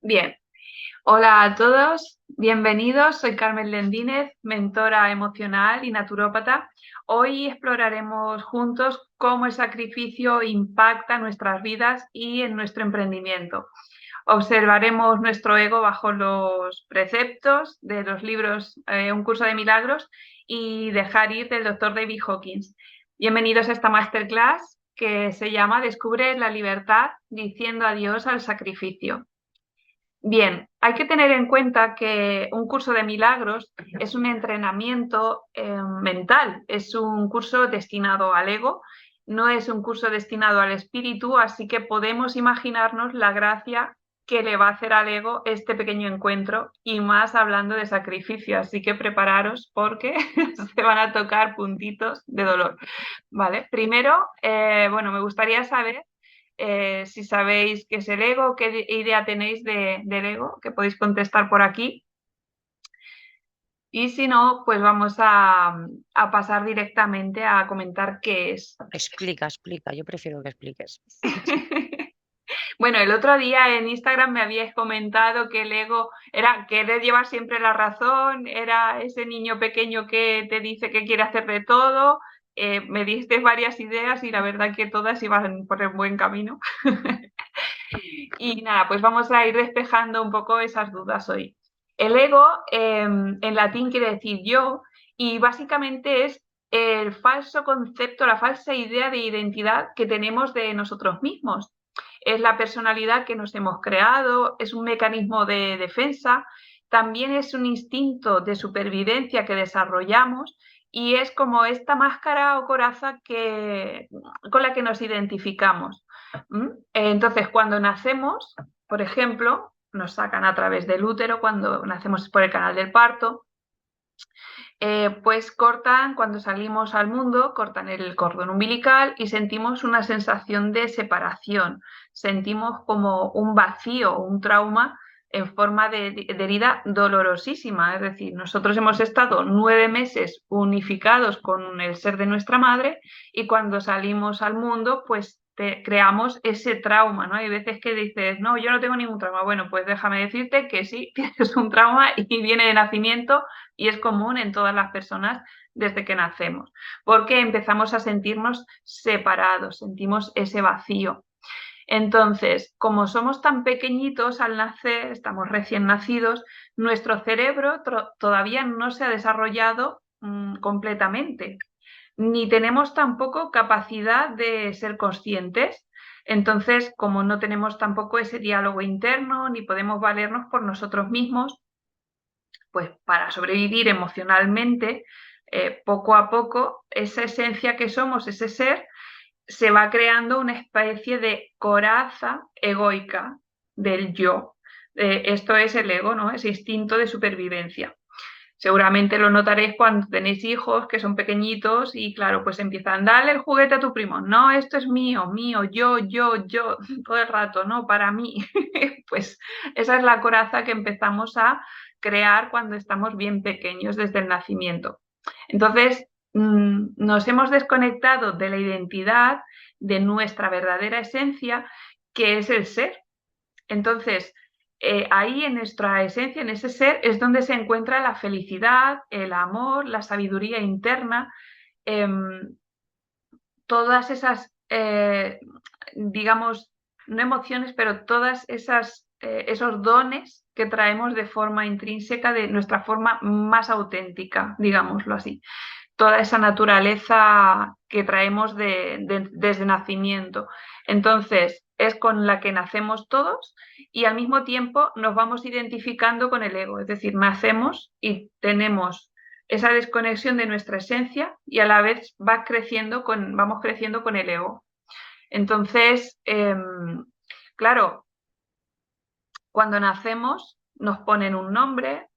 Bien, hola a todos, bienvenidos. Soy Carmen Lendínez, mentora emocional y naturópata. Hoy exploraremos juntos cómo el sacrificio impacta nuestras vidas y en nuestro emprendimiento. Observaremos nuestro ego bajo los preceptos de los libros Un curso de milagros y Dejar ir del Dr. David Hawkins. Bienvenidos a esta masterclass que se llama Descubre la libertad diciendo adiós al sacrificio. Bien, hay que tener en cuenta que un curso de milagros es un entrenamiento mental, es un curso destinado al ego, no es un curso destinado al espíritu, así que podemos imaginarnos la gracia que le va a hacer al ego este pequeño encuentro y más hablando de sacrificio, así que prepararos porque se van a tocar puntitos de dolor. Vale, primero, me gustaría saber si sabéis qué es el ego, qué idea tenéis del ego, que podéis contestar por aquí. Y si no, pues vamos a pasar directamente a comentar qué es. Explica, yo prefiero que expliques. Bueno, el otro día en Instagram me habíais comentado que el ego era querer llevar siempre la razón, era ese niño pequeño que te dice que quiere hacer de todo. Me diste varias ideas y la verdad que todas iban por el buen camino. Y nada, pues vamos a ir despejando un poco esas dudas hoy. El ego en latín quiere decir yo y básicamente es el falso concepto, la falsa idea de identidad que tenemos de nosotros mismos. Es la personalidad que nos hemos creado, es un mecanismo de defensa, también es un instinto de supervivencia que desarrollamos y es como esta máscara o coraza con la que nos identificamos. Entonces, cuando nacemos, por ejemplo, nos sacan a través del útero, cuando nacemos por el canal del parto, pues cortan, cuando salimos al mundo, cortan el cordón umbilical y sentimos una sensación de separación, sentimos como un vacío, un trauma en forma de herida dolorosísima. Es decir, nosotros hemos estado 9 meses unificados con el ser de nuestra madre y cuando salimos al mundo, pues creamos ese trauma, ¿no? Hay veces que dices, no, yo no tengo ningún trauma. Bueno, pues déjame decirte que sí, tienes un trauma y viene de nacimiento y es común en todas las personas desde que nacemos, porque empezamos a sentirnos separados, sentimos ese vacío. Entonces, como somos tan pequeñitos al nacer, estamos recién nacidos, nuestro cerebro todavía no se ha desarrollado completamente, ni tenemos tampoco capacidad de ser conscientes. Entonces, como no tenemos tampoco ese diálogo interno, ni podemos valernos por nosotros mismos, pues para sobrevivir emocionalmente, poco a poco, esa esencia que somos, ese ser, se va creando una especie de coraza egoica del yo. Esto es el ego, ¿no? Ese instinto de supervivencia. Seguramente lo notaréis cuando tenéis hijos que son pequeñitos y claro, pues empiezan, dale el juguete a tu primo, no, esto es mío, mío, yo, todo el rato, no, para mí. Pues esa es la coraza que empezamos a crear cuando estamos bien pequeños desde el nacimiento. Entonces, nos hemos desconectado de la identidad, de nuestra verdadera esencia, que es el ser. Entonces, ahí en nuestra esencia, en ese ser, es donde se encuentra la felicidad, el amor, la sabiduría interna, eh, todas esas, digamos, no emociones, pero todas esas, esos dones que traemos de forma intrínseca, de nuestra forma más auténtica, digámoslo así. Toda esa naturaleza que traemos desde nacimiento. Entonces, es con la que nacemos todos y al mismo tiempo nos vamos identificando con el ego, es decir, nacemos y tenemos esa desconexión de nuestra esencia y a la vez vamos creciendo con el ego. Entonces, claro, cuando nacemos nos ponen un nombre,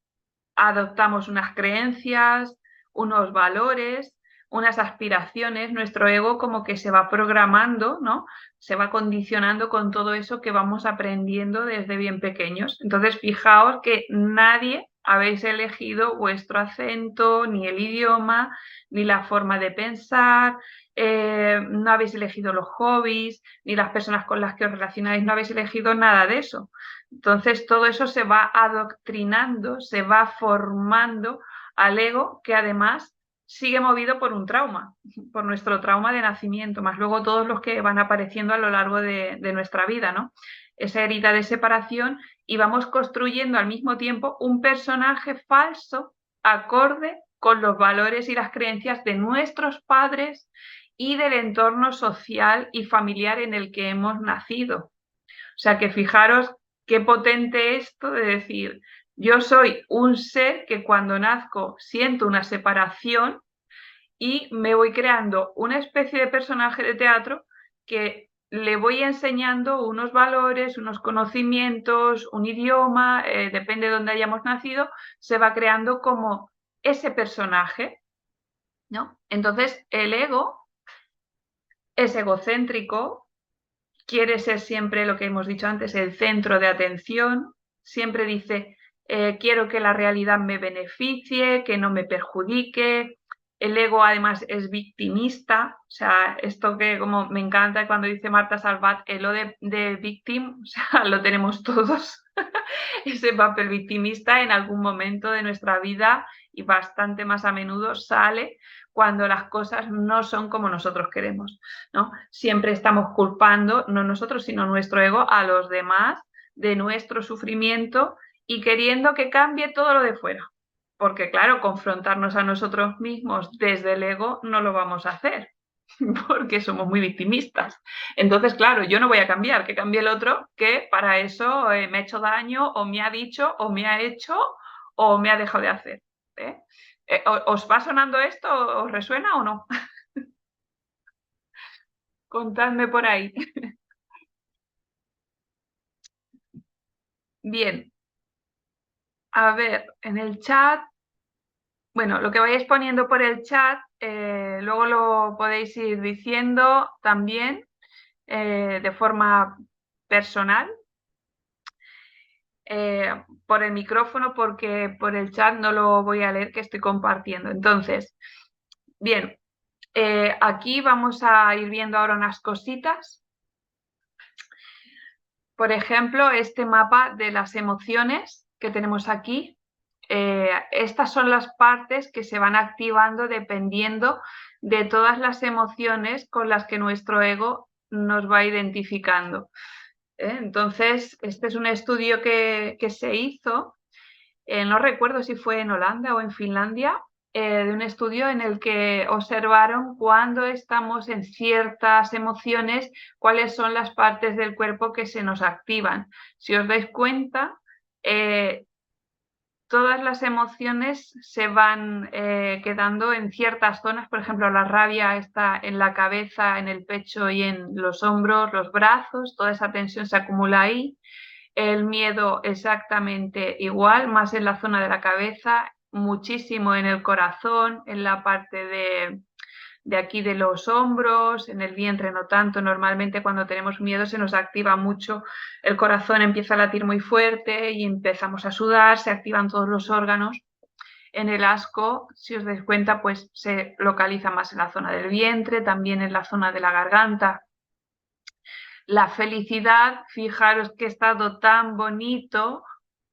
adoptamos unas creencias, unos valores, unas aspiraciones, nuestro ego como que se va programando, ¿no? Se va condicionando con todo eso que vamos aprendiendo desde bien pequeños. Entonces, fijaos que nadie habéis elegido vuestro acento, ni el idioma, ni la forma de pensar, no habéis elegido los hobbies, ni las personas con las que os relacionáis, no habéis elegido nada de eso. Entonces todo eso se va adoctrinando, se va formando al ego, que además sigue movido por un trauma, por nuestro trauma de nacimiento, más luego todos los que van apareciendo a lo largo de nuestra vida, ¿no? Esa herida de separación, y vamos construyendo al mismo tiempo un personaje falso acorde con los valores y las creencias de nuestros padres y del entorno social y familiar en el que hemos nacido. O sea que fijaros qué potente esto de decir, yo soy un ser que cuando nazco siento una separación y me voy creando una especie de personaje de teatro que le voy enseñando unos valores, unos conocimientos, un idioma, depende de dónde hayamos nacido, se va creando como ese personaje, ¿no? Entonces el ego es egocéntrico, quiere ser siempre lo que hemos dicho antes, el centro de atención, siempre dice, quiero que la realidad me beneficie, que no me perjudique. El ego además es victimista, o sea, esto que como me encanta cuando dice Marta Salvat, el ego de victim, o sea, lo tenemos todos, ese papel victimista en algún momento de nuestra vida y bastante más a menudo sale cuando las cosas no son como nosotros queremos, ¿no? Siempre estamos culpando, no nosotros, sino nuestro ego, a los demás de nuestro sufrimiento y queriendo que cambie todo lo de fuera. Porque claro, confrontarnos a nosotros mismos desde el ego no lo vamos a hacer, porque somos muy victimistas. Entonces, claro, yo no voy a cambiar, que cambie el otro, que para eso me ha hecho daño, o me ha dicho, o me ha hecho, o me ha dejado de hacer. ¿Eh? ¿Os va sonando esto? ¿Os resuena o no? Contadme por ahí. Bien, a ver, en el chat, bueno, lo que vayáis poniendo por el chat, luego lo podéis ir diciendo también de forma personal, por el micrófono, porque por el chat no lo voy a leer, que estoy compartiendo. Entonces, bien, aquí vamos a ir viendo ahora unas cositas. Por ejemplo, este mapa de las emociones que tenemos aquí, estas son las partes que se van activando dependiendo de todas las emociones con las que nuestro ego nos va identificando. Entonces, este es un estudio que se hizo, no recuerdo si fue en Holanda o en Finlandia, de un estudio en el que observaron cuando estamos en ciertas emociones, cuáles son las partes del cuerpo que se nos activan. Si os dais cuenta, todas las emociones se van quedando en ciertas zonas. Por ejemplo, la rabia está en la cabeza, en el pecho y en los hombros, los brazos, toda esa tensión se acumula ahí. El miedo exactamente igual, más en la zona de la cabeza, muchísimo en el corazón, en la parte de aquí de los hombros, en el vientre no tanto. Normalmente cuando tenemos miedo se nos activa mucho, el corazón empieza a latir muy fuerte y empezamos a sudar, se activan todos los órganos. En el asco, si os dais cuenta, pues se localiza más en la zona del vientre, también en la zona de la garganta. La felicidad, fijaros qué estado tan bonito,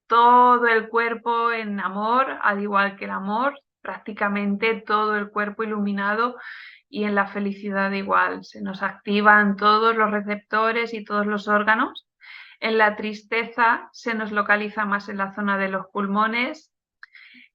todo el cuerpo en amor, al igual que el amor, prácticamente todo el cuerpo iluminado, y en la felicidad igual, se nos activan todos los receptores y todos los órganos. En la tristeza se nos localiza más en la zona de los pulmones,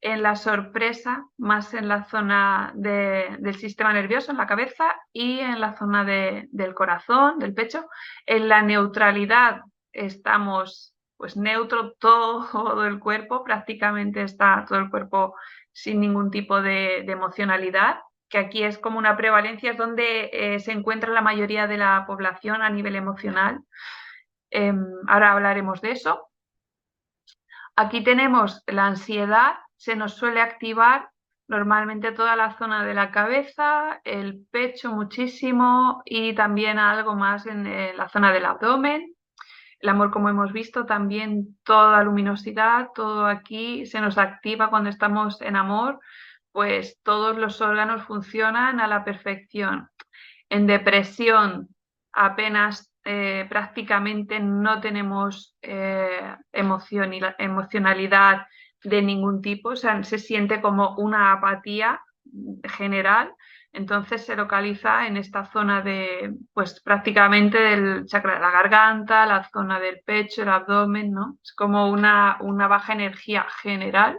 en la sorpresa más en la zona del sistema nervioso, en la cabeza, y en la zona del corazón, del pecho. En la neutralidad estamos pues neutro, todo el cuerpo, prácticamente está todo el cuerpo sin ningún tipo de emocionalidad, que aquí es como una prevalencia, es donde se encuentra la mayoría de la población a nivel emocional. Ahora hablaremos de eso. Aquí tenemos la ansiedad, se nos suele activar normalmente toda la zona de la cabeza, el pecho muchísimo y también algo más en la zona del abdomen. El amor, como hemos visto, también toda luminosidad, todo aquí se nos activa cuando estamos en amor, pues todos los órganos funcionan a la perfección. En depresión apenas prácticamente no tenemos emocionalidad de ningún tipo, o sea, se siente como una apatía general. Entonces se localiza en esta zona de, pues prácticamente del chakra de la garganta, la zona del pecho, el abdomen, ¿no? Es como una baja energía general.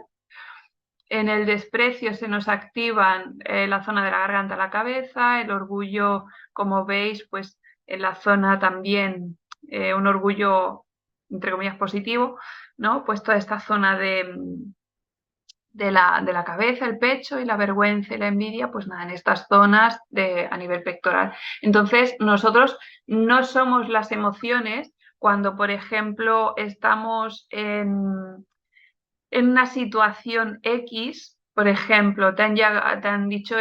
En el desprecio se nos activan la zona de la garganta, la cabeza, el orgullo, como veis, pues en la zona también, un orgullo, entre comillas, positivo, ¿no? Pues toda esta zona de la cabeza, el pecho, y la vergüenza y la envidia, pues nada, en estas zonas a nivel pectoral. Entonces, nosotros no somos las emociones cuando, por ejemplo, estamos en una situación X, por ejemplo, te han dicho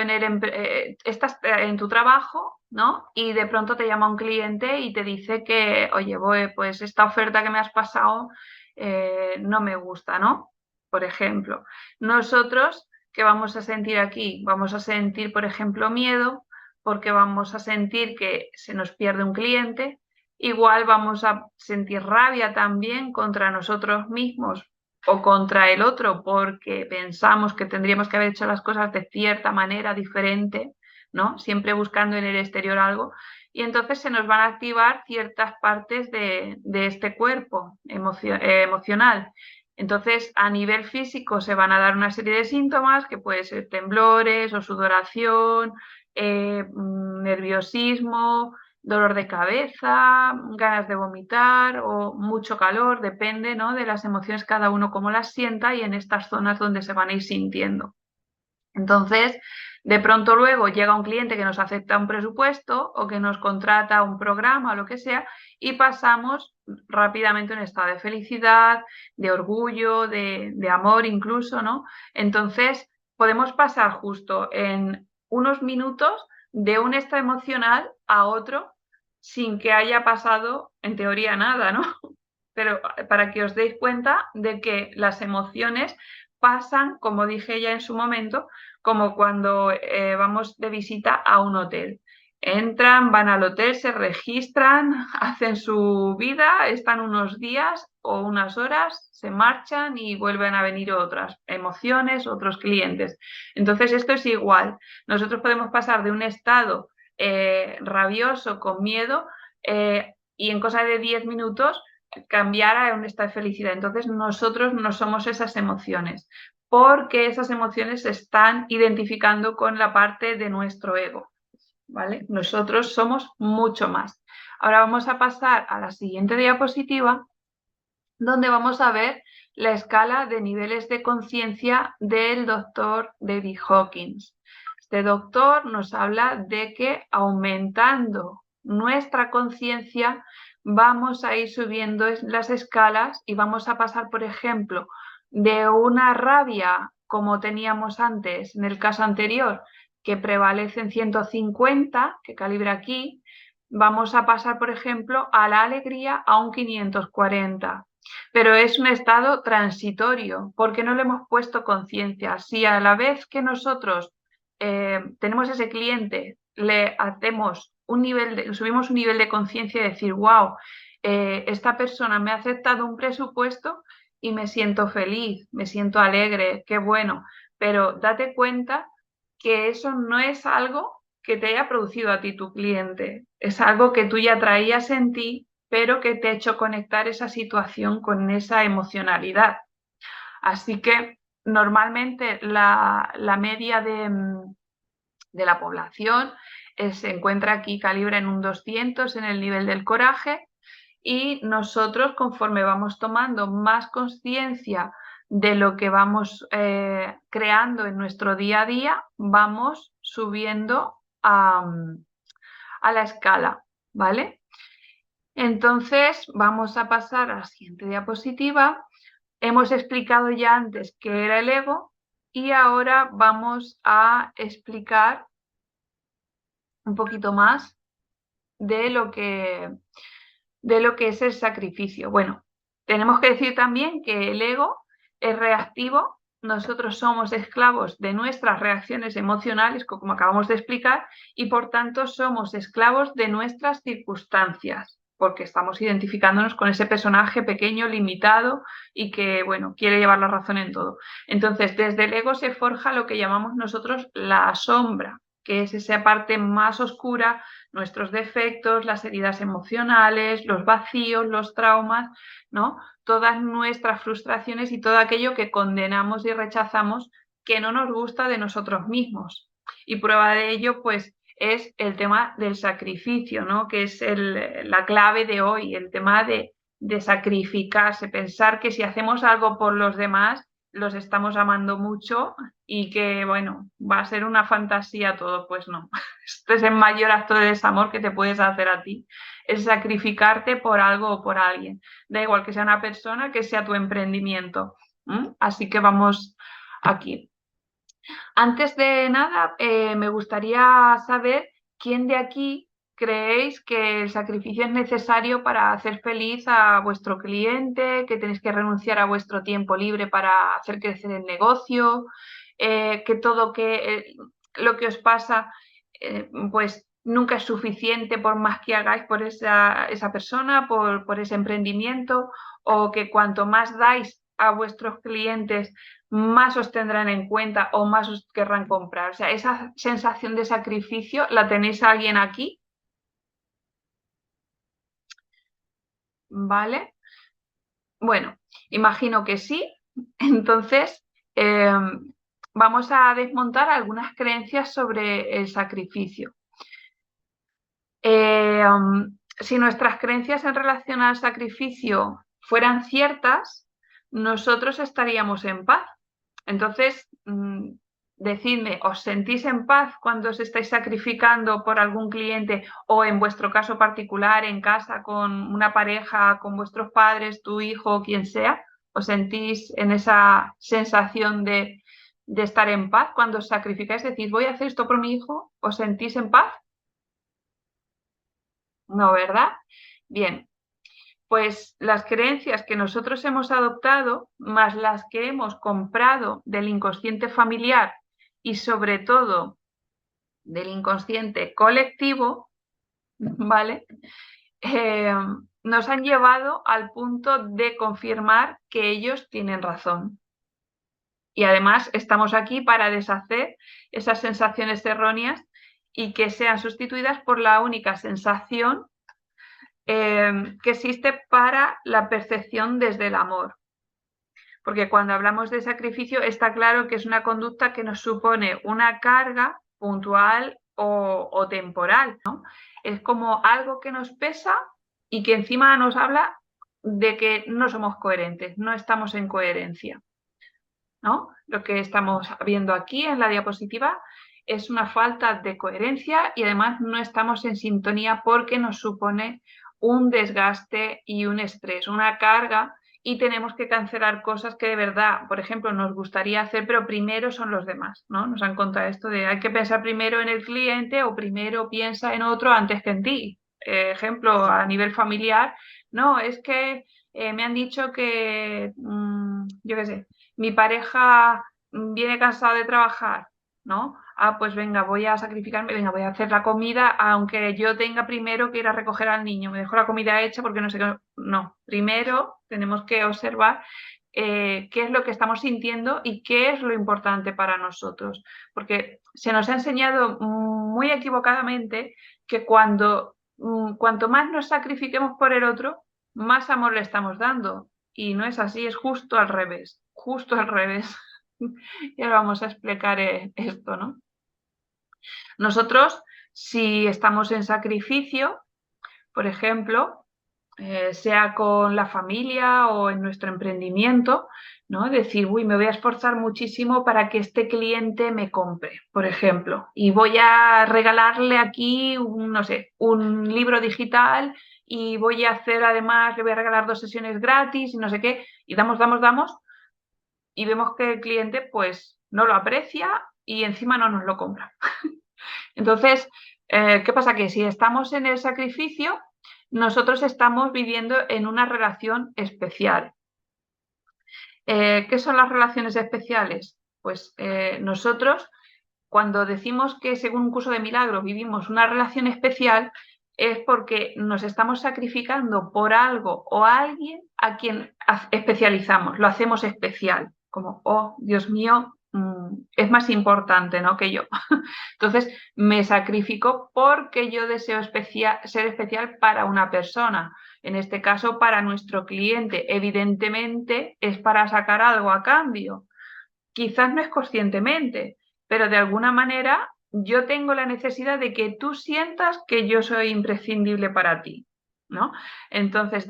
estás en tu trabajo, ¿no? Y de pronto te llama un cliente y te dice que, oye, pues esta oferta que me has pasado no me gusta, ¿no? Por ejemplo, nosotros, ¿qué vamos a sentir aquí? Vamos a sentir, por ejemplo, miedo, porque vamos a sentir que se nos pierde un cliente. Igual vamos a sentir rabia también contra nosotros mismos o contra el otro porque pensamos que tendríamos que haber hecho las cosas de cierta manera diferente, ¿no? Siempre buscando en el exterior algo. Y entonces se nos van a activar ciertas partes de este cuerpo emocional. Entonces, a nivel físico se van a dar una serie de síntomas que pueden ser temblores o sudoración, nerviosismo, dolor de cabeza, ganas de vomitar o mucho calor, depende, ¿no?, de las emociones, cada uno cómo las sienta y en estas zonas donde se van a ir sintiendo. Entonces, de pronto luego llega un cliente que nos acepta un presupuesto o que nos contrata un programa o lo que sea y pasamos rápidamente un estado de felicidad, de orgullo, de amor incluso, ¿no? Entonces, podemos pasar justo en unos minutos de un estado emocional a otro sin que haya pasado, en teoría, nada, ¿no? Pero para que os deis cuenta de que las emociones pasan, como dije ya en su momento, como cuando vamos de visita a un hotel. Entran, van al hotel, se registran, hacen su vida, están unos días o unas horas, se marchan y vuelven a venir otras emociones, otros clientes. Entonces esto es igual. Nosotros podemos pasar de un estado rabioso, con miedo, y en cosa de 10 minutos cambiar a un estado de felicidad. Entonces nosotros no somos esas emociones, porque esas emociones se están identificando con la parte de nuestro ego, ¿vale? Nosotros somos mucho más. Ahora vamos a pasar a la siguiente diapositiva, donde vamos a ver la escala de niveles de conciencia del doctor David Hawkins. Este doctor nos habla de que aumentando nuestra conciencia vamos a ir subiendo las escalas y vamos a pasar, por ejemplo, de una rabia como teníamos antes, en el caso anterior, que prevalece en 150, que calibra aquí, vamos a pasar, por ejemplo, a la alegría a un 540. Pero es un estado transitorio, porque no le hemos puesto conciencia. Si a la vez que nosotros tenemos ese cliente, le hacemos subimos un nivel de conciencia y decir, wow, esta persona me ha aceptado un presupuesto y me siento feliz, me siento alegre, qué bueno. Pero date cuenta que eso no es algo que te haya producido a ti tu cliente, es algo que tú ya traías en ti, pero que te ha hecho conectar esa situación con esa emocionalidad. Así que normalmente la media de la población se encuentra aquí, calibra en un 200 en el nivel del coraje, y nosotros, conforme vamos tomando más conciencia de lo que vamos creando en nuestro día a día, vamos subiendo a la escala, ¿vale? Entonces vamos a pasar a la siguiente diapositiva. Hemos explicado ya antes qué era el ego y ahora vamos a explicar un poquito más de lo que es el sacrificio. Bueno, tenemos que decir también que el ego es reactivo nosotros somos esclavos de nuestras reacciones emocionales, como acabamos de explicar, y por tanto somos esclavos de nuestras circunstancias, porque estamos identificándonos con ese personaje pequeño, limitado y que, bueno, quiere llevar la razón en todo. Entonces, desde el ego se forja lo que llamamos nosotros la sombra, que es esa parte más oscura, nuestros defectos, las heridas emocionales, los vacíos, los traumas, ¿no? Todas nuestras frustraciones y todo aquello que condenamos y rechazamos que no nos gusta de nosotros mismos. Y prueba de ello, pues, es el tema del sacrificio, ¿no? Que es la clave de hoy, el tema de sacrificarse, pensar que si hacemos algo por los demás, los estamos amando mucho y que, bueno, va a ser una fantasía todo. Pues no. Este es el mayor acto de desamor que te puedes hacer a ti, es sacrificarte por algo o por alguien. Da igual que sea una persona, que sea tu emprendimiento. Así que vamos aquí. Antes de nada, me gustaría saber quién de aquí creéis que el sacrificio es necesario para hacer feliz a vuestro cliente, que tenéis que renunciar a vuestro tiempo libre para hacer crecer el negocio, que todo lo que os pasa, pues nunca es suficiente por más que hagáis por esa persona, por ese emprendimiento, o que cuanto más dais a vuestros clientes, más os tendrán en cuenta o más os querrán comprar. O sea, esa sensación de sacrificio, ¿la tenéis a alguien aquí? ¿Vale? Bueno, imagino que sí. Entonces, vamos a desmontar algunas creencias sobre el sacrificio. Si nuestras creencias en relación al sacrificio fueran ciertas, nosotros estaríamos en paz. Entonces, decidme, ¿os sentís en paz cuando os estáis sacrificando por algún cliente o en vuestro caso particular, en casa, con una pareja, con vuestros padres, tu hijo, quien sea? ¿Os sentís en esa sensación de estar en paz cuando os sacrificáis? Decís, voy a hacer esto por mi hijo. ¿Os sentís en paz? No, ¿verdad? Bien, pues las creencias que nosotros hemos adoptado, más las que hemos comprado del inconsciente familiar y sobre todo del inconsciente colectivo, ¿vale? Nos han llevado al punto de confirmar que ellos tienen razón. Y además estamos aquí para deshacer esas sensaciones erróneas y que sean sustituidas por la única sensación que existe para la percepción desde el amor. Porque cuando hablamos de sacrificio está claro que es una conducta que nos supone una carga puntual o temporal, ¿no? Es como algo que nos pesa y que encima nos habla de que no somos coherentes, no estamos en coherencia, ¿no? Lo que estamos viendo aquí en la diapositiva es una falta de coherencia y además no estamos en sintonía porque nos supone un desgaste y un estrés, una carga, y tenemos que cancelar cosas que de verdad, por ejemplo, nos gustaría hacer, pero primero son los demás, ¿no? Nos han contado esto de hay que pensar primero en el cliente o primero piensa en otro antes que en ti. Ejemplo, a nivel familiar, no, es que me han dicho que, yo qué sé, mi pareja viene cansado de trabajar, ¿no? Ah, pues venga, voy a sacrificarme, venga, voy a hacer la comida, aunque yo tenga primero que ir a recoger al niño, me dejo la comida hecha porque no sé qué. No, primero tenemos que observar qué es lo que estamos sintiendo y qué es lo importante para nosotros, porque se nos ha enseñado muy equivocadamente que cuanto más nos sacrifiquemos por el otro, más amor le estamos dando, y no es así, es justo al revés, justo al revés. Y ahora vamos a explicar esto, ¿no? Nosotros, si estamos en sacrificio, por ejemplo, sea con la familia o en nuestro emprendimiento, ¿no? Decir, uy, me voy a esforzar muchísimo para que este cliente me compre, por ejemplo, y voy a regalarle aquí, no sé, un libro digital y voy a hacer además, le voy a regalar 2 sesiones gratis y no sé qué, y damos, y vemos que el cliente pues no lo aprecia y encima no nos lo compra. Entonces, ¿qué pasa? Que si estamos en el sacrificio, nosotros estamos viviendo en una relación especial. ¿Qué son las relaciones especiales? Pues nosotros, cuando decimos que según un curso de milagros vivimos una relación especial, es porque nos estamos sacrificando por algo o alguien a quien especializamos, lo hacemos especial, como, oh, Dios mío, es más importante, ¿no?, que yo. Entonces, me sacrifico porque yo deseo ser especial para una persona, en este caso para nuestro cliente. Evidentemente es para sacar algo a cambio. Quizás no es conscientemente, pero de alguna manera yo tengo la necesidad de que tú sientas que yo soy imprescindible para ti, ¿no? Entonces,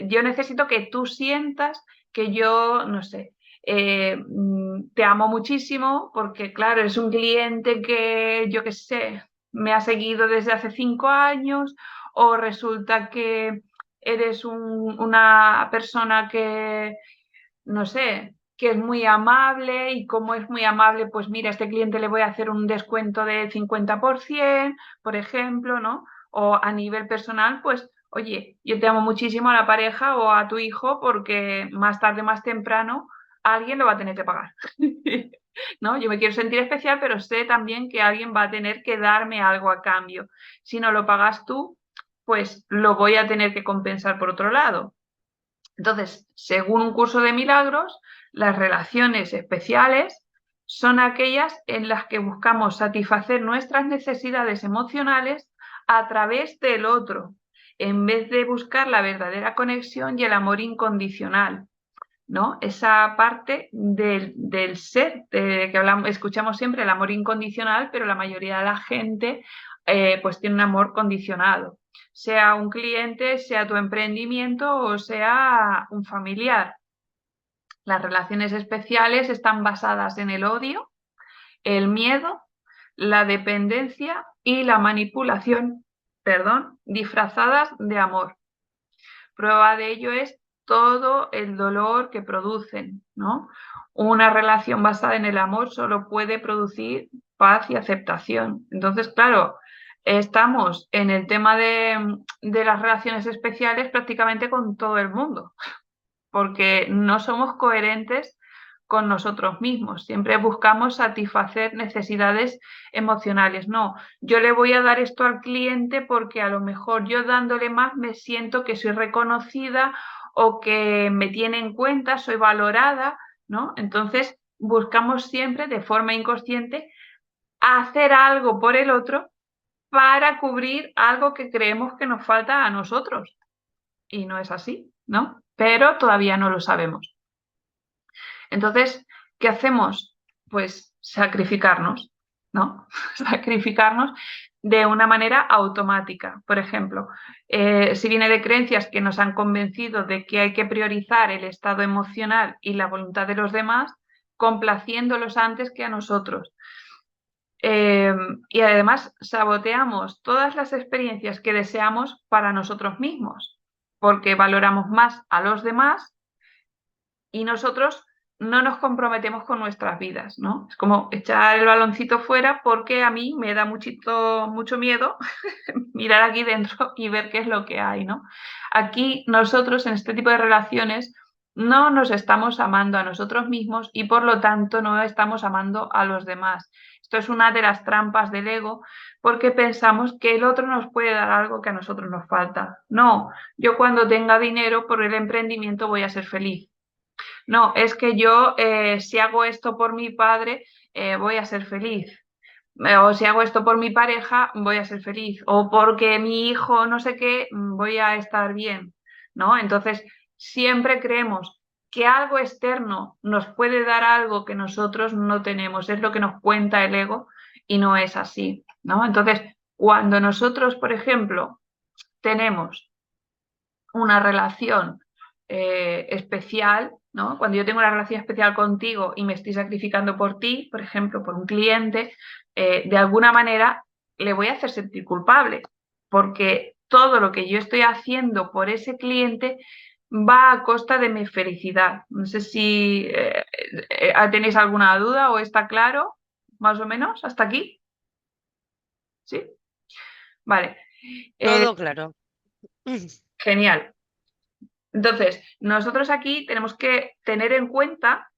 yo necesito que tú sientas que yo, no sé, te amo muchísimo porque, claro, eres un cliente que, yo qué sé, me ha seguido desde hace 5 años, o resulta que eres una persona que, no sé, que es muy amable, y como es muy amable, pues mira, a este cliente le voy a hacer un descuento del 50%, por ejemplo, ¿no? O a nivel personal, pues, oye, yo te amo muchísimo a la pareja o a tu hijo porque más tarde, más temprano, alguien lo va a tener que pagar. ¿No? Yo me quiero sentir especial, pero sé también que alguien va a tener que darme algo a cambio. Si no lo pagas tú, pues lo voy a tener que compensar por otro lado. Entonces, según un curso de milagros, las relaciones especiales son aquellas en las que buscamos satisfacer nuestras necesidades emocionales a través del otro, en vez de buscar la verdadera conexión y el amor incondicional, ¿no? Esa parte del ser, que escuchamos siempre el amor incondicional, pero la mayoría de la gente pues tiene un amor condicionado, sea un cliente, sea tu emprendimiento o sea un familiar. Las relaciones especiales están basadas en el odio, el miedo, la dependencia y la manipulación, perdón, disfrazadas de amor. Prueba de ello es todo el dolor que producen, ¿no? Una relación basada en el amor solo puede producir paz y aceptación. Entonces, claro, estamos en el tema de las relaciones especiales prácticamente con todo el mundo, porque no somos coherentes con nosotros mismos. Siempre buscamos satisfacer necesidades emocionales. No, yo le voy a dar esto al cliente porque a lo mejor yo dándole más me siento que soy reconocida o que me tiene en cuenta, soy valorada, ¿no? Entonces buscamos siempre de forma inconsciente hacer algo por el otro para cubrir algo que creemos que nos falta a nosotros. Y no es así, ¿no? Pero todavía no lo sabemos. Entonces, ¿qué hacemos? Pues sacrificarnos, ¿no? Sacrificarnos de una manera automática. Por ejemplo, si viene de creencias que nos han convencido de que hay que priorizar el estado emocional y la voluntad de los demás, complaciéndolos antes que a nosotros. Y además saboteamos todas las experiencias que deseamos para nosotros mismos, porque valoramos más a los demás y nosotros no nos comprometemos con nuestras vidas, ¿no? Es como echar el baloncito fuera porque a mí me da mucho miedo mirar aquí dentro y ver qué es lo que hay, ¿no? Aquí nosotros en este tipo de relaciones no nos estamos amando a nosotros mismos y por lo tanto no estamos amando a los demás. Esto es una de las trampas del ego porque pensamos que el otro nos puede dar algo que a nosotros nos falta. No, yo cuando tenga dinero por el emprendimiento voy a ser feliz. No, es que yo si hago esto por mi padre voy a ser feliz. O si hago esto por mi pareja voy a ser feliz. O porque mi hijo no sé qué voy a estar bien, ¿no? Entonces siempre creemos que algo externo nos puede dar algo que nosotros no tenemos. Es lo que nos cuenta el ego y no es así, ¿no? Entonces, cuando nosotros, por ejemplo, tenemos una relación especial, ¿no? Cuando yo tengo una relación especial contigo y me estoy sacrificando por ti, por ejemplo, por un cliente, de alguna manera le voy a hacer sentir culpable, porque todo lo que yo estoy haciendo por ese cliente va a costa de mi felicidad. No sé si tenéis alguna duda o está claro, más o menos, hasta aquí. ¿Sí? Vale. Todo claro. Genial. Entonces, nosotros aquí tenemos que tener en cuenta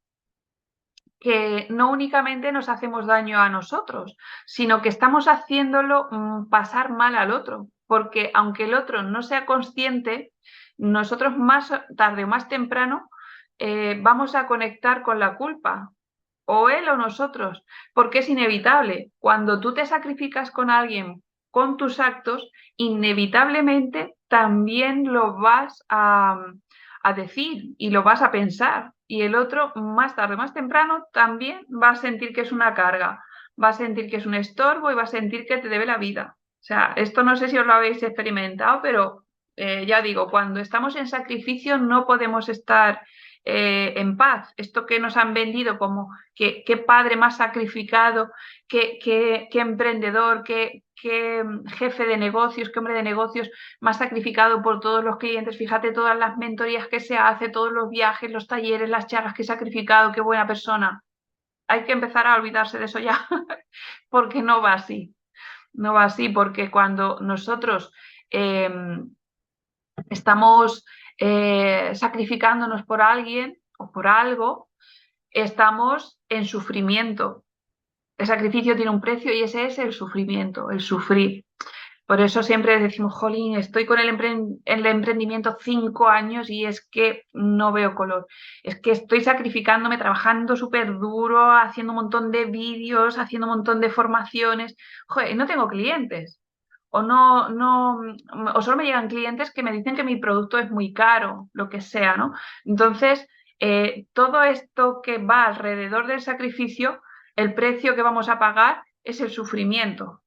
que no únicamente nos hacemos daño a nosotros, sino que estamos haciéndolo pasar mal al otro, porque aunque el otro no sea consciente, nosotros más tarde o más temprano vamos a conectar con la culpa, o él o nosotros, porque es inevitable. Cuando tú te sacrificas con alguien con tus actos, inevitablemente también lo vas a decir y lo vas a pensar. Y el otro, más tarde o más temprano, también va a sentir que es una carga, va a sentir que es un estorbo y va a sentir que te debe la vida. O sea, esto no sé si os lo habéis experimentado, pero ya digo, cuando estamos en sacrificio no podemos estar en paz. Esto que nos han vendido como qué padre más sacrificado, qué emprendedor, qué jefe de negocios, qué hombre de negocios más sacrificado por todos los clientes. Fíjate todas las mentorías que se hace, todos los viajes, los talleres, las charlas que he sacrificado, qué buena persona. Hay que empezar a olvidarse de eso ya, porque no va así. No va así, porque cuando nosotros estamos sacrificándonos por alguien o por algo, estamos en sufrimiento. El sacrificio tiene un precio y ese es el sufrimiento, el sufrir. Por eso siempre decimos, jolín, estoy con el emprendimiento 5 años y es que no veo color. Es que estoy sacrificándome, trabajando súper duro, haciendo un montón de vídeos, haciendo un montón de formaciones. Joder, no tengo clientes. O o solo me llegan clientes que me dicen que mi producto es muy caro, lo que sea, ¿no? Entonces, todo esto que va alrededor del sacrificio, el precio que vamos a pagar es el sufrimiento.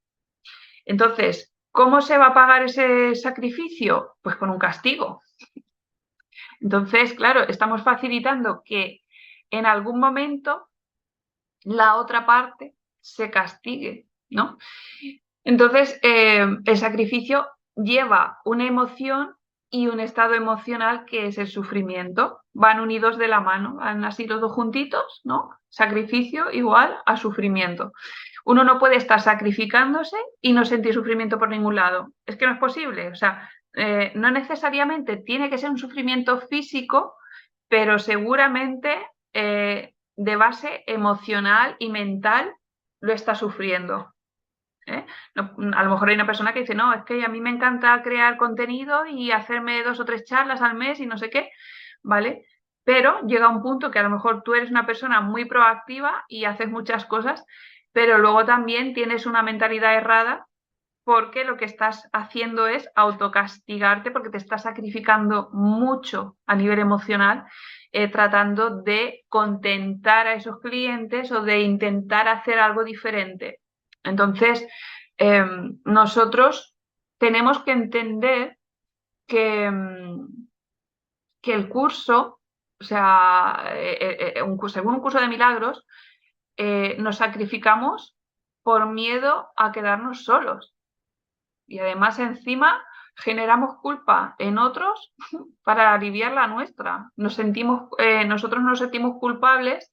Entonces, ¿cómo se va a pagar ese sacrificio? Pues con un castigo. Entonces, claro, estamos facilitando que en algún momento la otra parte se castigue, ¿no? Entonces, el sacrificio lleva una emoción y un estado emocional que es el sufrimiento. Van unidos de la mano, van así los dos juntitos, ¿no? Sacrificio igual a sufrimiento. Uno no puede estar sacrificándose y no sentir sufrimiento por ningún lado. Es que no es posible. O sea, no necesariamente tiene que ser un sufrimiento físico, pero seguramente de base emocional y mental lo está sufriendo. ¿eh? No, a lo mejor hay una persona que dice, no, es que a mí me encanta crear contenido y hacerme 2 o 3 charlas al mes y no sé qué, ¿vale? Pero llega un punto que a lo mejor tú eres una persona muy proactiva y haces muchas cosas, pero luego también tienes una mentalidad errada porque lo que estás haciendo es autocastigarte porque te estás sacrificando mucho a nivel emocional, tratando de contentar a esos clientes o de intentar hacer algo diferente. Entonces, nosotros tenemos que entender que, que el curso, o sea, según un curso de milagros, nos sacrificamos por miedo a quedarnos solos. Y además encima generamos culpa en otros para aliviar la nuestra. Nosotros nos sentimos culpables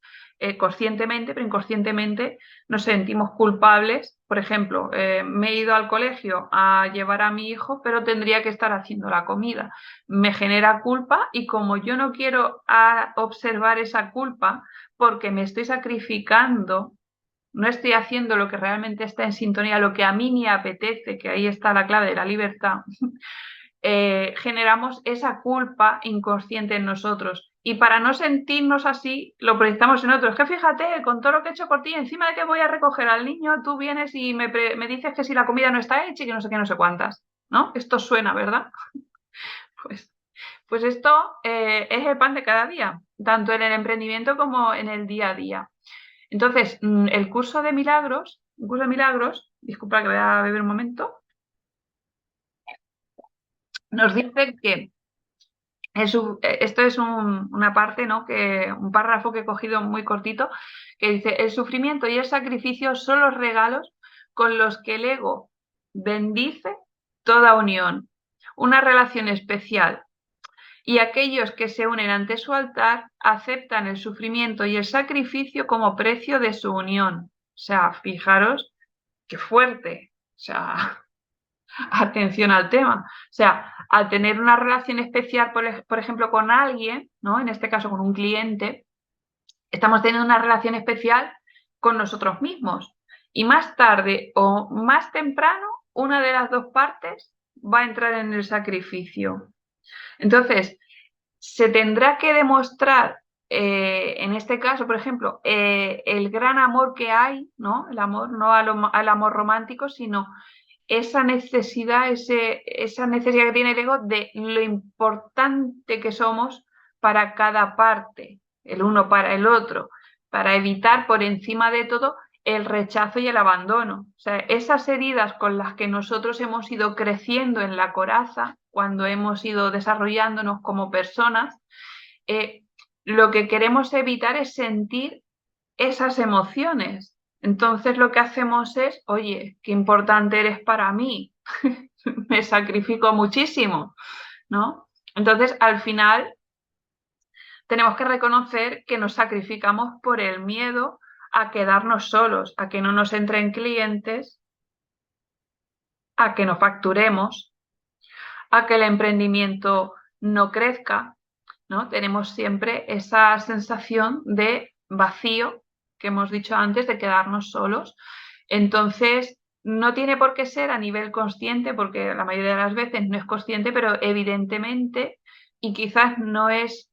conscientemente, pero inconscientemente nos sentimos culpables. Por ejemplo, me he ido al colegio a llevar a mi hijo, pero tendría que estar haciendo la comida. Me genera culpa y como yo no quiero observar esa culpa porque me estoy sacrificando, no estoy haciendo lo que realmente está en sintonía, lo que a mí me apetece, que ahí está la clave de la libertad, generamos esa culpa inconsciente en nosotros. Y para no sentirnos así, lo proyectamos en otros. Que fíjate, con todo lo que he hecho por ti, encima de que voy a recoger al niño, tú vienes y me dices que si la comida no está hecha y que no sé qué, no sé cuántas. ¿No? Esto suena, ¿verdad? Pues esto es el pan de cada día, tanto en el emprendimiento como en el día a día. Entonces, el curso de milagros, disculpa que voy a beber un momento, nos dice que esto es una parte, ¿no? Un párrafo que he cogido muy cortito, que dice, el sufrimiento y el sacrificio son los regalos con los que el ego bendice toda unión, una relación especial. Y aquellos que se unen ante su altar aceptan el sufrimiento y el sacrificio como precio de su unión. O sea, fijaros qué fuerte. O sea, atención al tema. O sea, al tener una relación especial, por ejemplo, con alguien, ¿no? En este caso con un cliente, estamos teniendo una relación especial con nosotros mismos. Y más tarde o más temprano, una de las dos partes va a entrar en el sacrificio. Entonces, se tendrá que demostrar, en este caso, por ejemplo, el gran amor que hay, ¿no? El amor, no al amor romántico, sino esa necesidad, esa necesidad que tiene el ego de lo importante que somos para cada parte, el uno para el otro, para evitar por encima de todo el rechazo y el abandono. O sea, esas heridas con las que nosotros hemos ido creciendo en la coraza, cuando hemos ido desarrollándonos como personas, lo que queremos evitar es sentir esas emociones. Entonces lo que hacemos es, oye, qué importante eres para mí, me sacrifico muchísimo, ¿no? Entonces al final tenemos que reconocer que nos sacrificamos por el miedo a quedarnos solos, a que no nos entren clientes, a que no facturemos, a que el emprendimiento no crezca, ¿no? Tenemos siempre esa sensación de vacío que hemos dicho antes, de quedarnos solos. Entonces, no tiene por qué ser a nivel consciente, porque la mayoría de las veces no es consciente, pero evidentemente, y quizás no es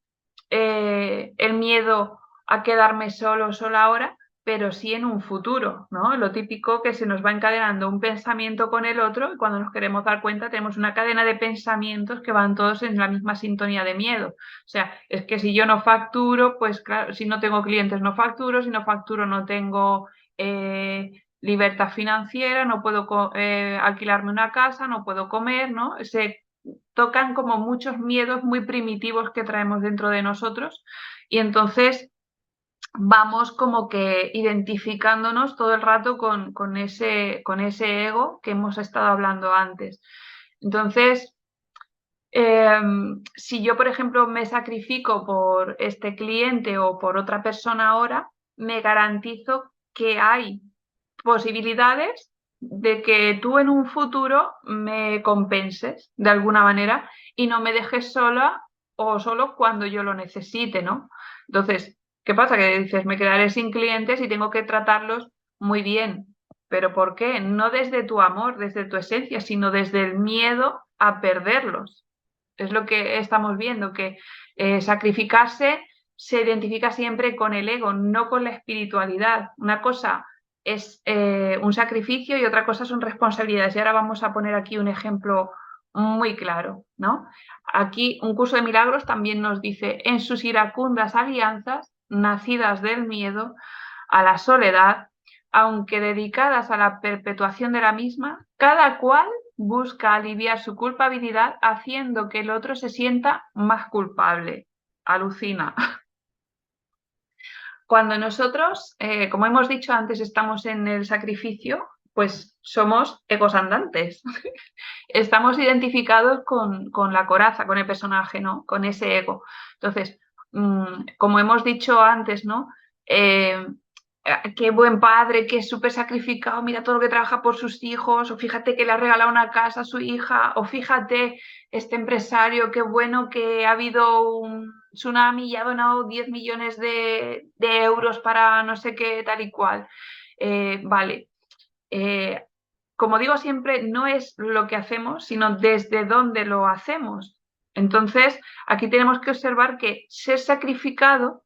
el miedo a quedarme solo o sola ahora, pero sí en un futuro, ¿no? Lo típico que se nos va encadenando un pensamiento con el otro y cuando nos queremos dar cuenta tenemos una cadena de pensamientos que van todos en la misma sintonía de miedo. O sea, es que si yo no facturo, pues claro, si no tengo clientes no facturo, si no facturo no tengo libertad financiera, no puedo alquilarme una casa, no puedo comer, ¿no? Se tocan como muchos miedos muy primitivos que traemos dentro de nosotros y entonces vamos como que identificándonos todo el rato con ese ego que hemos estado hablando antes. Entonces, si yo, por ejemplo, me sacrifico por este cliente o por otra persona ahora, me garantizo que hay posibilidades de que tú en un futuro me compenses de alguna manera y no me dejes sola o solo cuando yo lo necesite, ¿no? Entonces, ¿qué pasa? Que dices, me quedaré sin clientes y tengo que tratarlos muy bien. ¿Pero por qué? No desde tu amor, desde tu esencia, sino desde el miedo a perderlos. Es lo que estamos viendo, que sacrificarse se identifica siempre con el ego, no con la espiritualidad. Una cosa es un sacrificio y otra cosa son responsabilidades. Y ahora vamos a poner aquí un ejemplo muy claro, ¿no? Aquí un curso de milagros también nos dice, en sus iracundas alianzas, nacidas del miedo, a la soledad, aunque dedicadas a la perpetuación de la misma, cada cual busca aliviar su culpabilidad haciendo que el otro se sienta más culpable. Alucina. Cuando nosotros, como hemos dicho antes, estamos en el sacrificio, pues somos egos andantes. Estamos identificados con la coraza, con el personaje, ¿no? Con ese ego. Entonces, como hemos dicho antes, ¿no? Qué buen padre, qué súper sacrificado, mira todo lo que trabaja por sus hijos, o fíjate que le ha regalado una casa a su hija, o fíjate este empresario, qué bueno que ha habido un tsunami y ha donado 10 millones de euros para no sé qué, tal y cual. Vale. Como digo siempre, no es lo que hacemos, sino desde dónde lo hacemos. Entonces, aquí tenemos que observar que ser sacrificado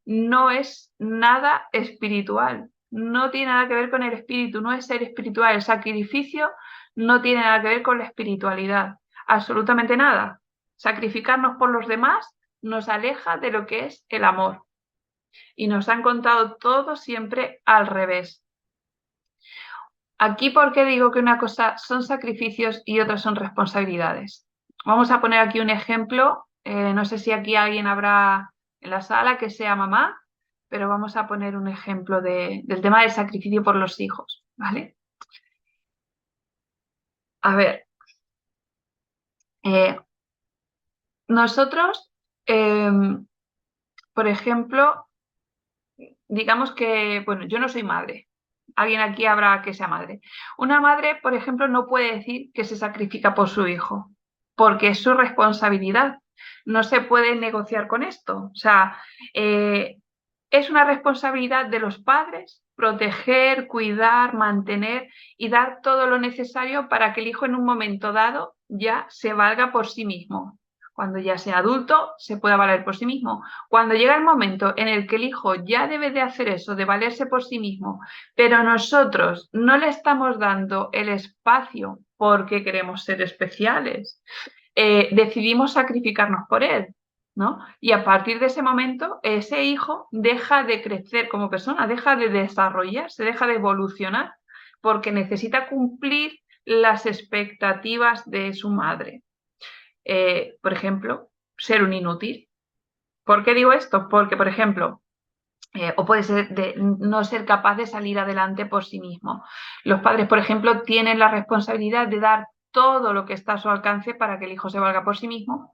no es nada espiritual, no tiene nada que ver con el espíritu, no es ser espiritual. El sacrificio no tiene nada que ver con la espiritualidad, absolutamente nada. Sacrificarnos por los demás nos aleja de lo que es el amor. Y nos han contado todo siempre al revés. Aquí, ¿por qué digo que una cosa son sacrificios y otras son responsabilidades? Vamos a poner aquí un ejemplo. No sé si aquí alguien habrá en la sala que sea mamá, pero vamos a poner un ejemplo del tema del sacrificio por los hijos, ¿vale? A ver, nosotros, por ejemplo, digamos que, bueno, yo no soy madre. Alguien aquí habrá que sea madre. Una madre, por ejemplo, no puede decir que se sacrifica por su hijo. porque es su responsabilidad. No se puede negociar con esto. O sea, es una responsabilidad de los padres proteger, cuidar, mantener y dar todo lo necesario para que el hijo en un momento dado ya se valga por sí mismo. Cuando ya sea adulto, se pueda valer por sí mismo. Cuando llega el momento en el que el hijo ya debe de hacer eso, de valerse por sí mismo, pero nosotros no le estamos dando el espacio porque queremos ser especiales, decidimos sacrificarnos por él, ¿no? Y a partir de ese momento, ese hijo deja de crecer como persona, deja de desarrollarse, deja de evolucionar, porque necesita cumplir las expectativas de su madre. Por ejemplo, ser un inútil. ¿Por qué digo esto? Porque, por ejemplo, o puede ser de no ser capaz de salir adelante por sí mismo. Los padres, por ejemplo, tienen la responsabilidad de dar todo lo que está a su alcance para que el hijo se valga por sí mismo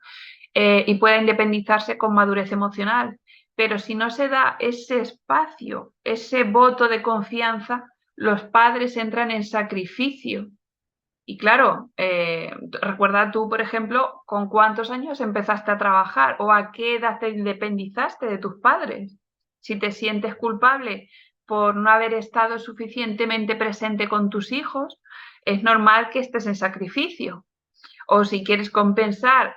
y pueda independizarse con madurez emocional. Pero si no se da ese espacio, ese voto de confianza, los padres entran en sacrificio. Y claro, recuerda tú, por ejemplo, con cuántos años empezaste a trabajar o a qué edad te independizaste de tus padres. Si te sientes culpable por no haber estado suficientemente presente con tus hijos, es normal que estés en sacrificio. O si quieres compensar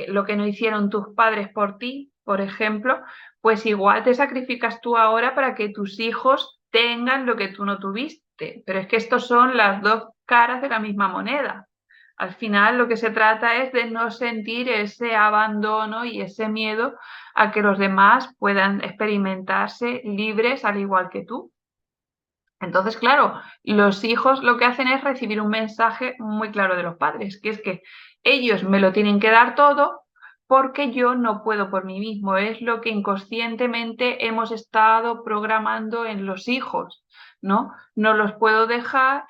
lo que no hicieron tus padres por ti, por ejemplo, pues igual te sacrificas tú ahora para que tus hijos tengan lo que tú no tuviste. Pero es que estos son las dos caras de la misma moneda. Al final lo que se trata es de no sentir ese abandono y ese miedo a que los demás puedan experimentarse libres al igual que tú. Entonces, claro, los hijos lo que hacen es recibir un mensaje muy claro de los padres, que es que ellos me lo tienen que dar todo porque yo no puedo por mí mismo. Es lo que inconscientemente hemos estado programando en los hijos, ¿no? No los puedo dejar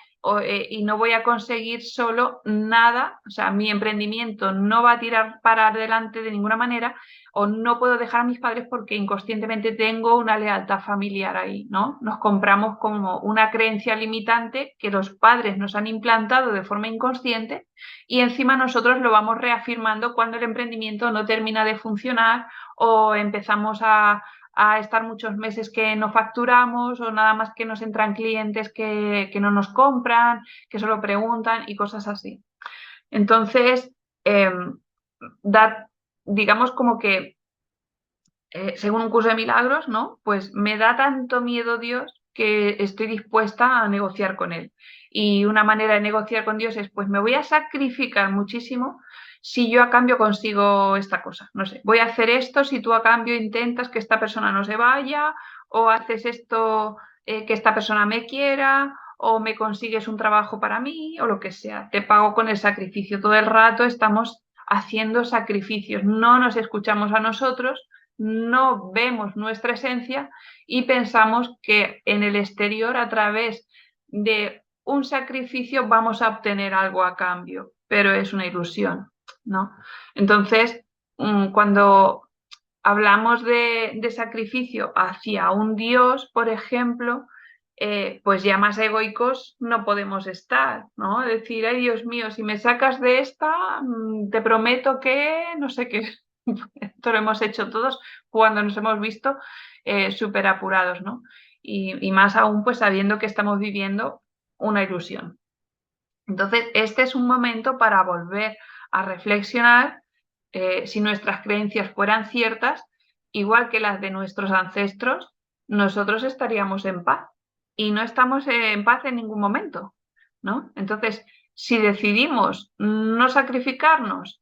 y no voy a conseguir solo nada, o sea, mi emprendimiento no va a tirar para adelante de ninguna manera o no puedo dejar a mis padres porque inconscientemente tengo una lealtad familiar ahí, ¿no? Nos compramos como una creencia limitante que los padres nos han implantado de forma inconsciente y encima nosotros lo vamos reafirmando cuando el emprendimiento no termina de funcionar o empezamos a estar muchos meses que no facturamos o nada más que nos entran clientes que no nos compran, que solo preguntan y cosas así. Entonces, digamos como que según un curso de milagros, ¿no? Pues me da tanto miedo Dios que estoy dispuesta a negociar con Él. Y una manera de negociar con Dios es, pues me voy a sacrificar muchísimo si yo a cambio consigo esta cosa. No sé, voy a hacer esto si tú a cambio intentas que esta persona no se vaya o haces esto que esta persona me quiera o me consigues un trabajo para mí o lo que sea. Te pago con el sacrificio. Todo el rato estamos haciendo sacrificios. No nos escuchamos a nosotros, no vemos nuestra esencia y pensamos que en el exterior, a través de un sacrificio, vamos a obtener algo a cambio, pero es una ilusión, ¿no? Entonces, cuando hablamos de sacrificio hacia un Dios, por ejemplo, pues ya más egoicos no podemos estar, ¿no? Decir, ay Dios mío, si me sacas de esta, te prometo que no sé qué. Esto lo hemos hecho todos cuando nos hemos visto súper apurados, ¿no? Y más aún, pues sabiendo que estamos viviendo una ilusión. Entonces, este es un momento para volver a reflexionar si nuestras creencias fueran ciertas, igual que las de nuestros ancestros, nosotros estaríamos en paz. Y no estamos en paz en ningún momento, ¿no? Entonces, si decidimos no sacrificarnos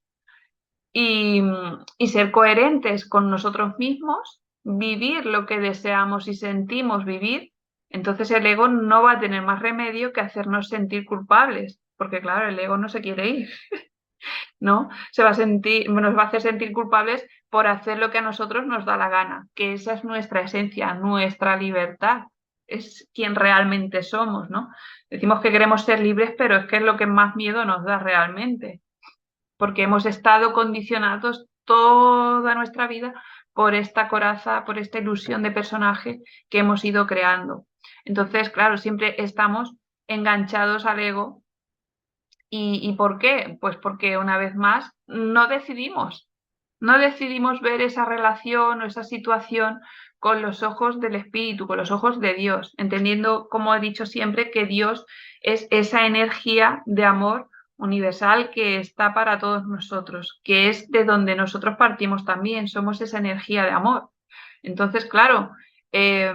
y ser coherentes con nosotros mismos, vivir lo que deseamos y sentimos vivir, entonces el ego no va a tener más remedio que hacernos sentir culpables, porque claro, el ego no se quiere ir, ¿no? Se va a sentir, nos va a hacer sentir culpables por hacer lo que a nosotros nos da la gana, que esa es nuestra esencia, nuestra libertad, es quien realmente somos, ¿no? Decimos que queremos ser libres, pero es que es lo que más miedo nos da realmente, porque hemos estado condicionados toda nuestra vida por esta coraza, por esta ilusión de personaje que hemos ido creando. Entonces, claro, siempre estamos enganchados al ego ¿Y por qué? Pues porque una vez más no decidimos. No decidimos ver esa relación o esa situación con los ojos del Espíritu, con los ojos de Dios, entendiendo, como he dicho siempre, que Dios es esa energía de amor universal que está para todos nosotros, que es de donde nosotros partimos también, somos esa energía de amor. Entonces, claro, eh,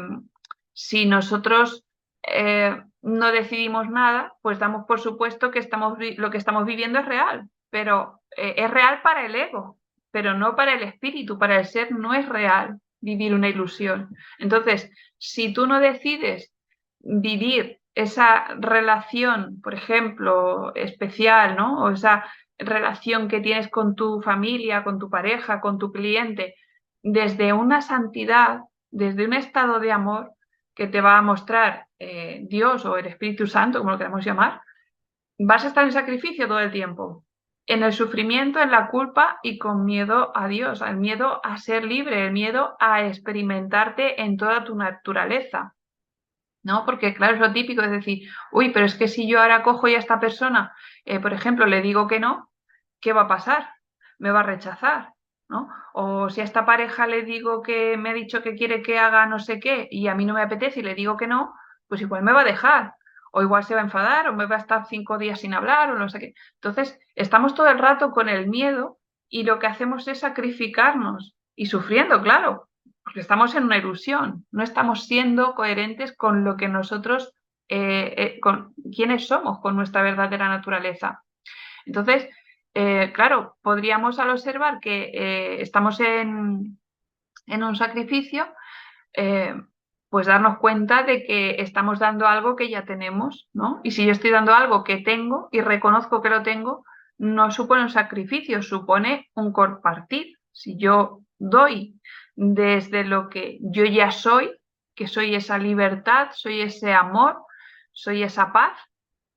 si nosotros no decidimos nada, pues damos por supuesto que lo que estamos viviendo es real, pero es real para el ego, pero no para el espíritu, para el ser no es real vivir una ilusión. Entonces, si tú no decides vivir esa relación, por ejemplo, especial, ¿no? O esa relación que tienes con tu familia, con tu pareja, con tu cliente, desde una santidad, desde un estado de amor que te va a mostrar Dios o el Espíritu Santo, como lo queramos llamar, vas a estar en sacrificio todo el tiempo, en el sufrimiento, en la culpa y con miedo a Dios, el miedo a ser libre, el miedo a experimentarte en toda tu naturaleza, ¿no? Porque claro, es lo típico, es decir, uy, pero es que si yo ahora cojo ya a esta persona, por ejemplo, le digo que no, ¿qué va a pasar? Me va a rechazar, ¿no? O si a esta pareja le digo que me ha dicho que quiere que haga no sé qué y a mí no me apetece y le digo que no, pues igual me va a dejar, o igual se va a enfadar, o me va a estar 5 días sin hablar, o no sé qué. Entonces, estamos todo el rato con el miedo y lo que hacemos es sacrificarnos y sufriendo, claro, porque estamos en una ilusión, no estamos siendo coherentes con lo que nosotros, con quiénes somos, con nuestra verdadera naturaleza. Entonces, claro, podríamos al observar que estamos en un sacrificio, eh, pues darnos cuenta de que estamos dando algo que ya tenemos, ¿no? Y si yo estoy dando algo que tengo y reconozco que lo tengo, no supone un sacrificio, supone un compartir. Si yo doy desde lo que yo ya soy, que soy esa libertad, soy ese amor, soy esa paz,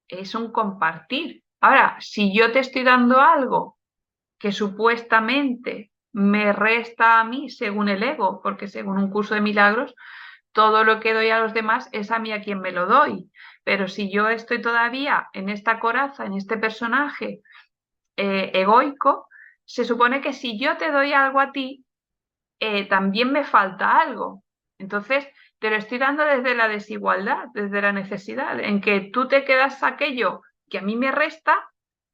es un compartir. Ahora, si yo te estoy dando algo que supuestamente me resta a mí según el ego, porque según un curso de milagros, todo lo que doy a los demás es a mí a quien me lo doy. Pero si yo estoy todavía en esta coraza, en este personaje egoico, se supone que si yo te doy algo a ti, también me falta algo. Entonces, te lo estoy dando desde la desigualdad, desde la necesidad, en que tú te quedas aquello que a mí me resta,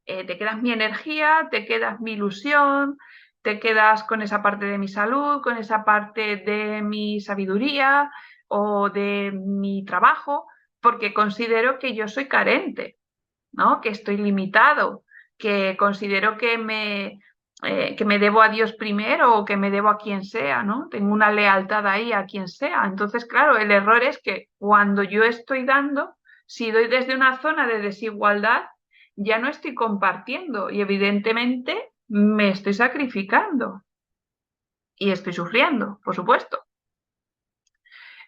te quedas mi energía, te quedas mi ilusión, te quedas con esa parte de mi salud, con esa parte de mi sabiduría o de mi trabajo, porque considero que yo soy carente, ¿no? Que estoy limitado, que considero que me debo a Dios primero o que me debo a quien sea, ¿no? Tengo una lealtad ahí a quien sea. Entonces, claro, el error es que cuando yo estoy dando, si doy desde una zona de desigualdad, ya no estoy compartiendo y evidentemente me estoy sacrificando y estoy sufriendo, por supuesto.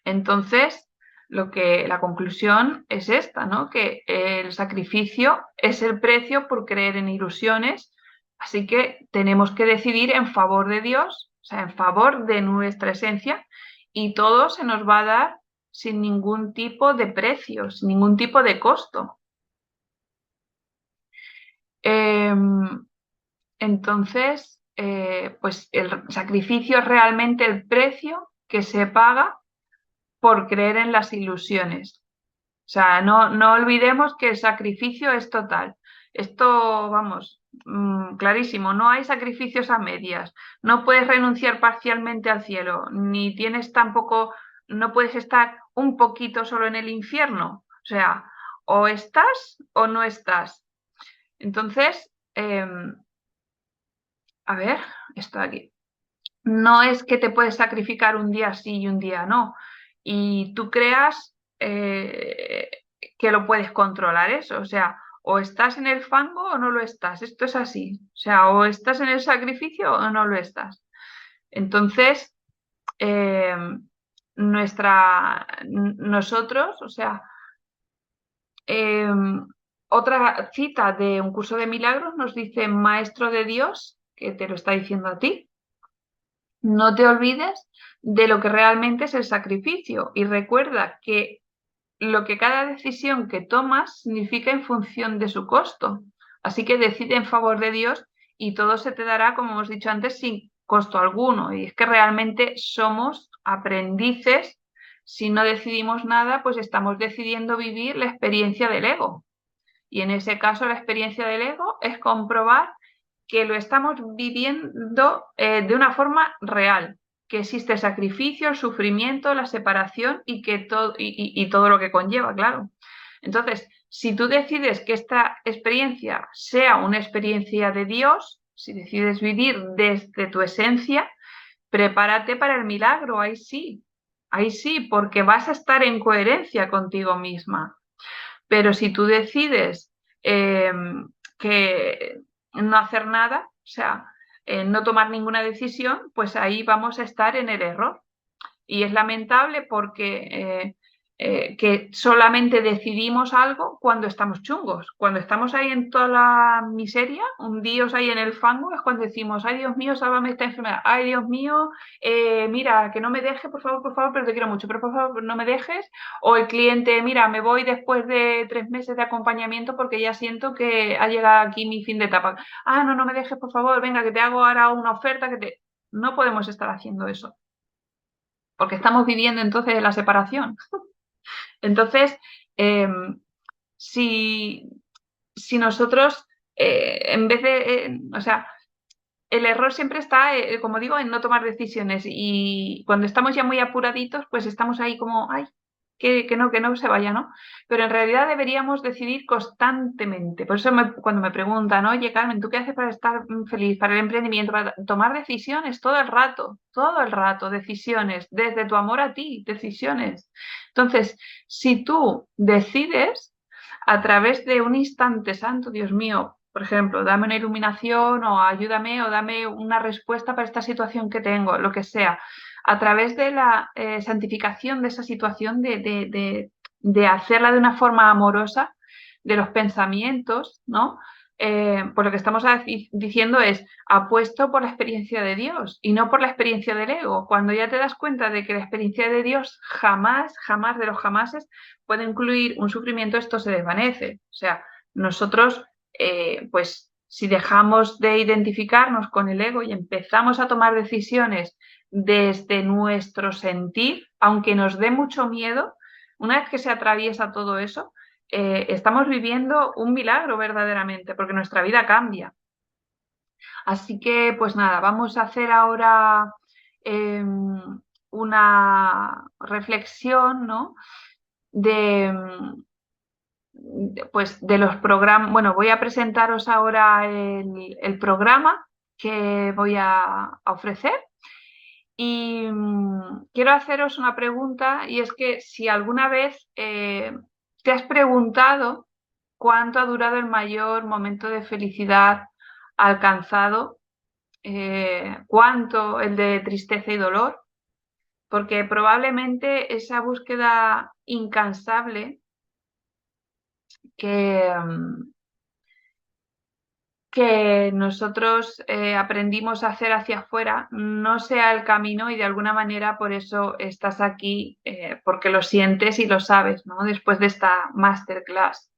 Entonces, la conclusión es esta, ¿no? Que el sacrificio es el precio por creer en ilusiones, así que tenemos que decidir en favor de Dios, o sea, en favor de nuestra esencia, y todo se nos va a dar sin ningún tipo de precio, sin ningún tipo de costo. Entonces, pues el sacrificio es realmente el precio que se paga por creer en las ilusiones. O sea, no olvidemos que el sacrificio es total. Esto, vamos, clarísimo, no hay sacrificios a medias. No puedes renunciar parcialmente al cielo, ni tienes tampoco, no puedes estar un poquito solo en el infierno. O sea, o estás o no estás. Entonces, a ver, esto aquí. No es que te puedes sacrificar un día sí y un día no. Y tú creas que lo puedes controlar eso. O sea, o estás en el fango o no lo estás. Esto es así. O sea, o estás en el sacrificio o no lo estás. Entonces, eh, nosotros, o sea, eh, otra cita de un curso de milagros nos dice, Maestro de Dios, que te lo está diciendo a ti, no te olvides de lo que realmente es el sacrificio y recuerda que lo que cada decisión que tomas significa en función de su costo. Así que decide en favor de Dios y todo se te dará, como hemos dicho antes, sin costo alguno. Y es que realmente somos aprendices. Si no decidimos nada, pues estamos decidiendo vivir la experiencia del ego. Y en ese caso, la experiencia del ego es comprobar que lo estamos viviendo de una forma real, que existe el sacrificio, el sufrimiento, la separación y todo lo que conlleva, claro. Entonces, si tú decides que esta experiencia sea una experiencia de Dios, si decides vivir desde tu esencia, prepárate para el milagro, ahí sí, porque vas a estar en coherencia contigo misma. Pero si tú decides que no hacer nada, o sea, no tomar ninguna decisión, pues ahí vamos a estar en el error. Y es lamentable porque que solamente decidimos algo cuando estamos chungos. Cuando estamos ahí en toda la miseria, hundidos ahí en el fango, es cuando decimos, ay Dios mío, sálvame esta enfermedad, ay Dios mío, mira, que no me dejes, por favor, pero te quiero mucho, pero por favor no me dejes. O el cliente, mira, me voy después de 3 meses de acompañamiento porque ya siento que ha llegado aquí mi fin de etapa. Ah, no me dejes, por favor, venga, que te hago ahora una oferta, No podemos estar haciendo eso porque estamos viviendo entonces la separación. Entonces, si, si, nosotros, en vez de, o sea, el error siempre está, como digo, en no tomar decisiones y cuando estamos ya muy apuraditos, pues estamos ahí como, ay, que no se vaya, ¿no? Pero en realidad deberíamos decidir constantemente. Por eso cuando me preguntan, oye, Carmen, ¿tú qué haces para estar feliz, para el emprendimiento, para tomar decisiones todo el rato, decisiones, desde tu amor a ti, decisiones? Entonces, si tú decides a través de un instante santo, Dios mío, por ejemplo, dame una iluminación o ayúdame o dame una respuesta para esta situación que tengo, lo que sea, a través de la santificación de esa situación, de hacerla de una forma amorosa, de los pensamientos, ¿no? Pues lo que estamos diciendo es, apuesto por la experiencia de Dios y no por la experiencia del ego. Cuando ya te das cuenta de que la experiencia de Dios jamás de los jamases puede incluir un sufrimiento, esto se desvanece. O sea, nosotros, pues si dejamos de identificarnos con el ego y empezamos a tomar decisiones desde nuestro sentir, aunque nos dé mucho miedo, una vez que se atraviesa todo eso, estamos viviendo un milagro verdaderamente, porque nuestra vida cambia. Así que, pues nada, vamos a hacer ahora una reflexión, ¿no? Pues de los programas. Bueno, voy a presentaros ahora el programa que voy a ofrecer. Y quiero haceros una pregunta, y es que si alguna vez te has preguntado cuánto ha durado el mayor momento de felicidad alcanzado, cuánto el de tristeza y dolor, porque probablemente esa búsqueda incansable que nosotros aprendimos a hacer hacia afuera no sea el camino, y de alguna manera por eso estás aquí, porque lo sientes y lo sabes, ¿no? Después de esta masterclass.